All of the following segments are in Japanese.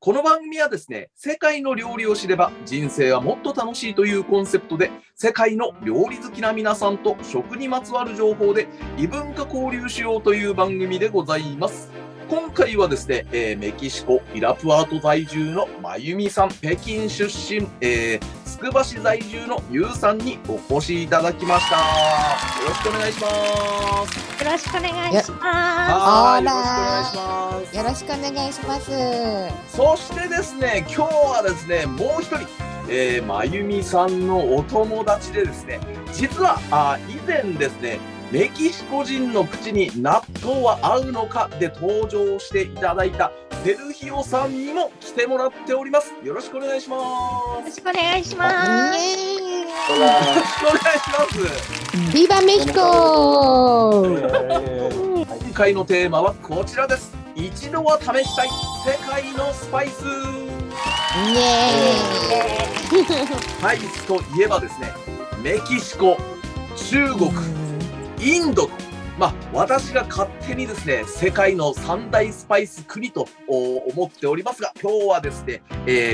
この番組はですね、世界の料理を知れば人生はもっと楽しいというコンセプトで、世界の料理好きな皆さんと食にまつわる情報で異文化交流しようという番組でございます。今回はですね、メキシコ・イラプアート在住のまゆみさん、北京出身、つくば市在住のゆうさんにお越しいただきました。よろしくお願いします。よろしくお願いします。よろしくお願いします。そしてですね、今日はですね、もう一人、まゆみさんのお友達でですね、実は以前ですね、メキシコ人の口に納豆は合うのかで登場していただいたセルヒオさんにも来てもらっております。よろしくお願いします。よろしくお願いします。よろしくお願いします。ビバメヒコ。今回のテーマはこちらです。一度は試したい世界のスパイス。スパイスといえばですね、メキシコ、中国、インドと、私が勝手にですね、世界の三大スパイス国と思っておりますが、今日はですね、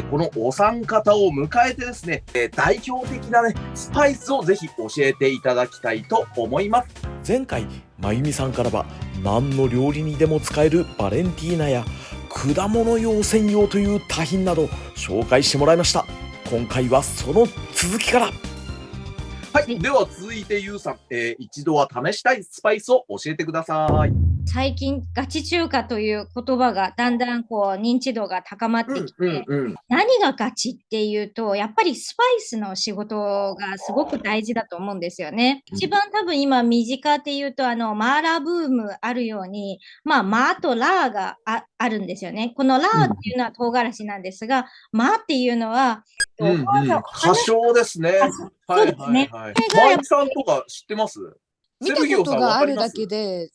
このお三方を迎えてですね、代表的なね、スパイスをぜひ教えていただきたいと思います。前回、まゆみさんからは、何の料理にでも使えるバレンティーナや、果物用専用という多品など紹介してもらいました。今回はその続きから。はい、では続いてゆうさん、一度は試したいスパイスを教えてください。最近ガチ中華という言葉がだんだん認知度が高まってきて、何がガチっていうと、やっぱりスパイスの仕事がすごく大事だと思うんですよね。一番多分今身近っていうとマーラーブームあるように、マーとラーが あるんですよね。このラーっていうのは唐辛子なんですが、マーっていうのは花椒ですね。そうですね。まゆみさんとか知ってます？見たことがあるだけで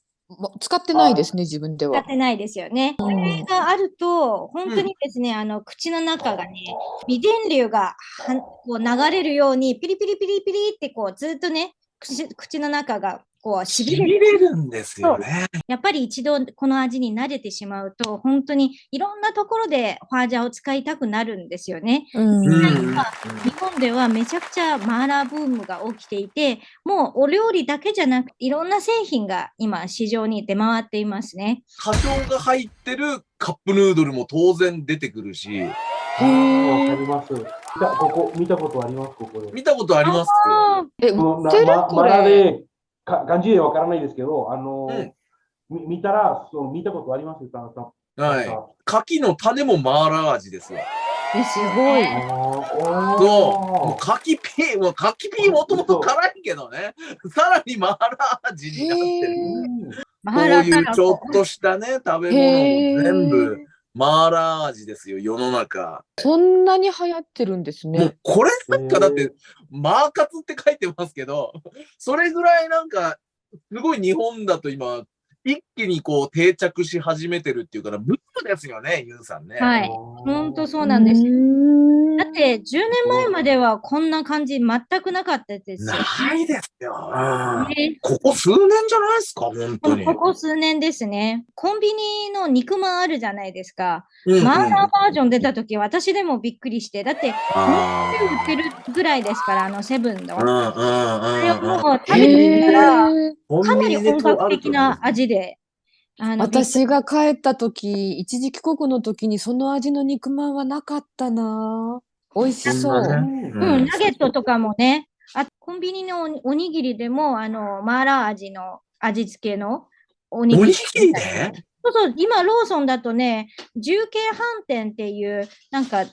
使ってないですね、自分では。使ってないですよね。これがあると、本当にですね、口の中がね、微電流が流れるように、ピリピリピリピリってずっとね、口の中がしびれるんですよね。やっぱり一度この味に慣れてしまうと、本当にいろんなところでホワジャオを使いたくなるんですよね。日本ではめちゃくちゃマーラーブームが起きていて、もうお料理だけじゃなくていろんな製品が今市場に出回っていますね。花椒が入ってるカップヌードルも当然出てくるし。わかります。ここ見たことあります。ここで見たことあります。まだで感じでわからないですけど、見たら見たことあります。はい。柿の種もマーラー味ですよ。すごい。そう。柿ピーもともと辛いけどね。さらにマーラー味になってる。こういうちょっとしたね、食べ物も全部マーラー味ですよ、世の中。そんなに流行ってるんですね。もうこれなんかだって、マーカツって書いてますけど、それぐらいなんか、すごい日本だと今、一気に定着し始めてるっていうから、ブームですよね、ゆうさんね。はい。本当そうなんですよ。だって10年前まではこんな感じ全くなかったですよ。ないですよ。ここ数年じゃないですか、本当に。ここ数年ですね。コンビニの肉まんあるじゃないですか。マーラーバージョン出た時、私でもびっくりして、だって、売ってるぐらいですから、セブンの。もう食べてみたら、かなり本格的な味で。私が帰った時、一時帰国の時にその味の肉まんはなかったな。美味しそう。ナゲットとかもね、コンビニのおにぎりでも、マーラー味の味付けのおにぎり。おにぎりで？そう、今、ローソンだとね、重慶飯店っていう、なんか、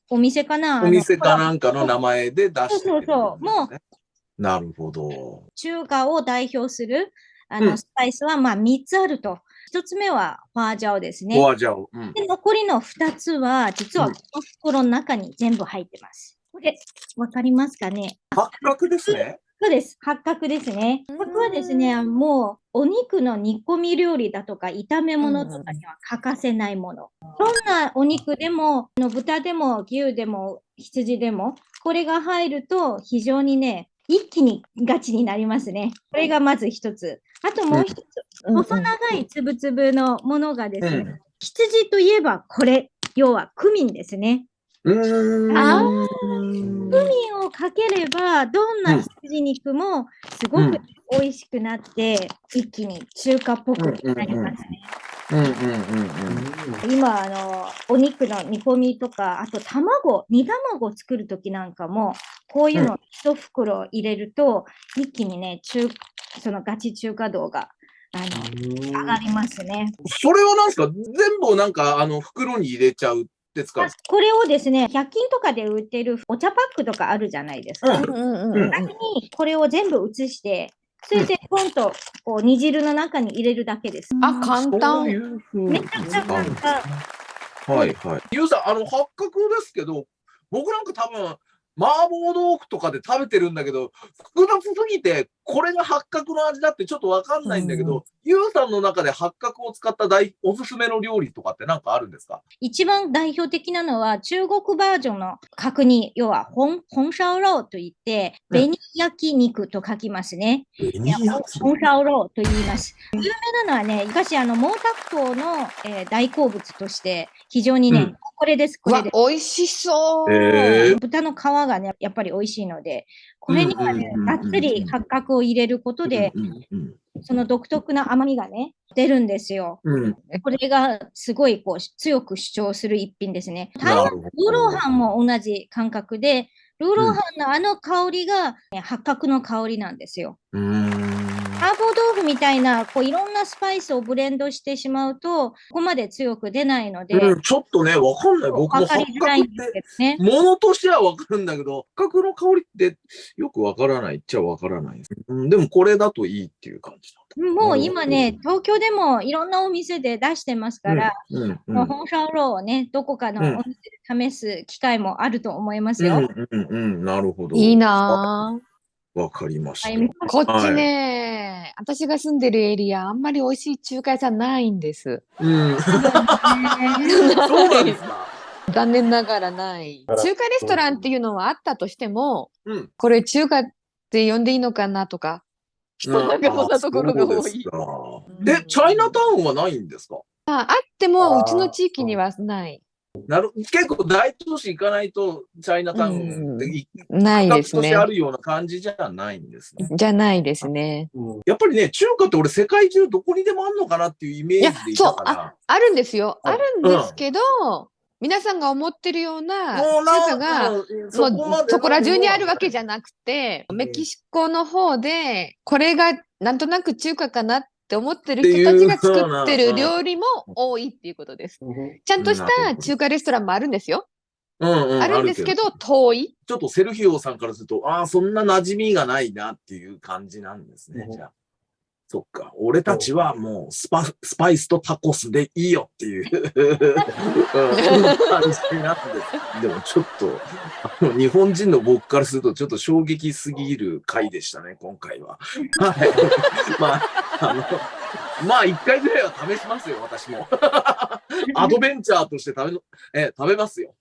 お店かな？お店かなんかの名前で出してる。そう。もう、なるほど。中華を代表する、スパイスは、3つあると。1つ目は、ホワジャオですね。ホワジャオ。で、残りの2つは、実はこの袋の中に全部入ってます。これ、わかりますかね？八角ですね。そうです。八角ですね。これはですね、もう、お肉の煮込み料理だとか、炒め物とかには欠かせないもの。どんなお肉でも、豚でも、牛でも、羊でも、これが入ると、非常にね、一気にガチになりますね。これがまず一つ。あともう一つ、細長いつぶつぶのものがですね、羊といえばこれ要はクミンですね。あークミンをかければ、どんな羊肉もすごく美味しくなって、一気に中華っぽくなりますね。今、お肉の煮込みとか、あと煮卵を作るときなんかも、こういうの一袋入れると、一気にね、そのガチ中華道が上がりますね。それはなんですか、全部なんか袋に入れちゃうですか？これをですね、100均とかで売ってるお茶パックとかあるじゃないですか。中にこれを全部移して、それでポンとこう煮汁の中に入れるだけです。あ、簡単。めちゃくちゃ簡単。はいはい。ゆうさん、八角ですけど、僕なんか多分、麻婆豆腐とかで食べてるんだけど、複雑すぎて、これが八角の味だってちょっとわかんないんだけど、ゆうさんの中で八角を使ったおすすめの料理とかって何かあるんですか？一番代表的なのは中国バージョンの角煮、要は紅燒肉といって、紅焼き肉と書きますね。紅燒肉と言います。有名なのはね、昔毛沢東の、大好物として非常にね、これです、これです。美味しそう。豚の皮がね、やっぱり美味しいので、これにはね、がっつり八角を入れることで、その独特な甘みがね、出るんですよ。これがすごいこう強く主張する一品ですね。台湾のルーローハンも同じ感覚で、ルーローハンの香りが、八角の香りなんですよ。麻婆豆腐みたいな、こういろんなスパイスをブレンドしてしまうと、ここまで強く出ないので。ちょっとね、わかんない。僕も八角って、ものとしてはわかるんだけど、八角の香りってよくわからないっちゃわからない。でもこれだといいっていう感じなんだ。もう今ね、東京でもいろんなお店で出してますから、紅烧肉をね、どこかのお店で試す機会もあると思いますよ。なるほど。いいなぁ。わかりました。こっちね、私が住んでるエリア、あんまり美味しい中華屋さんないんです。そうなんですか。残念ながらない。中華レストランっていうのはあったとしても、これ中華って呼んでいいのかなとか、なんかそんなところが多い。チャイナタウンはないんですか？あっても、うちの地域にはない。結構大都市行かないとチャイナタウンってないですね。あるような感じじゃないんですね。じゃないですね。やっぱりね、中華って俺世界中どこにでもあるのかなっていうイメージでいたから。そう、あるんですよ。あるんですけど、皆さんが思ってるような中華がもうそこら中にあるわけじゃなくて、メキシコの方でこれがなんとなく中華かなって思ってる人たちが作ってる料理も多いっていうことです。ちゃんとした中華レストランもあるんですよ。あるんですけど、遠い。ちょっとセルヒオさんからすると、そんな馴染みがないなっていう感じなんですね、じゃあ。そっか。俺たちはもうスパイスとタコスでいいよっていう感じなんです。でもちょっと、日本人の僕からするとちょっと衝撃すぎる回でしたね、今回は。はい。まあ、一回ぐらいは試しますよ、私も。アドベンチャーとして食べますよ。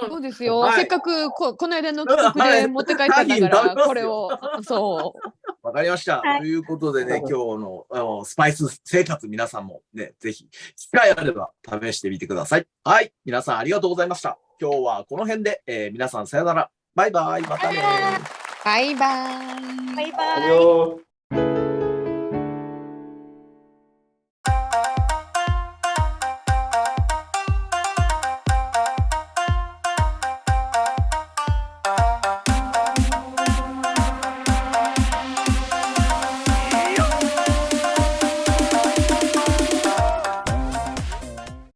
そうですよ。せっかくこの間の企画で持って帰ったんだから、これを。そう。わかりました。ということでね、今日のスパイス生活、皆さんもね、ぜひ、機会あれば試してみてください。はい。皆さんありがとうございました。今日はこの辺で、皆さんさよなら。バイバイ。またね。バイバイ。バイバイ。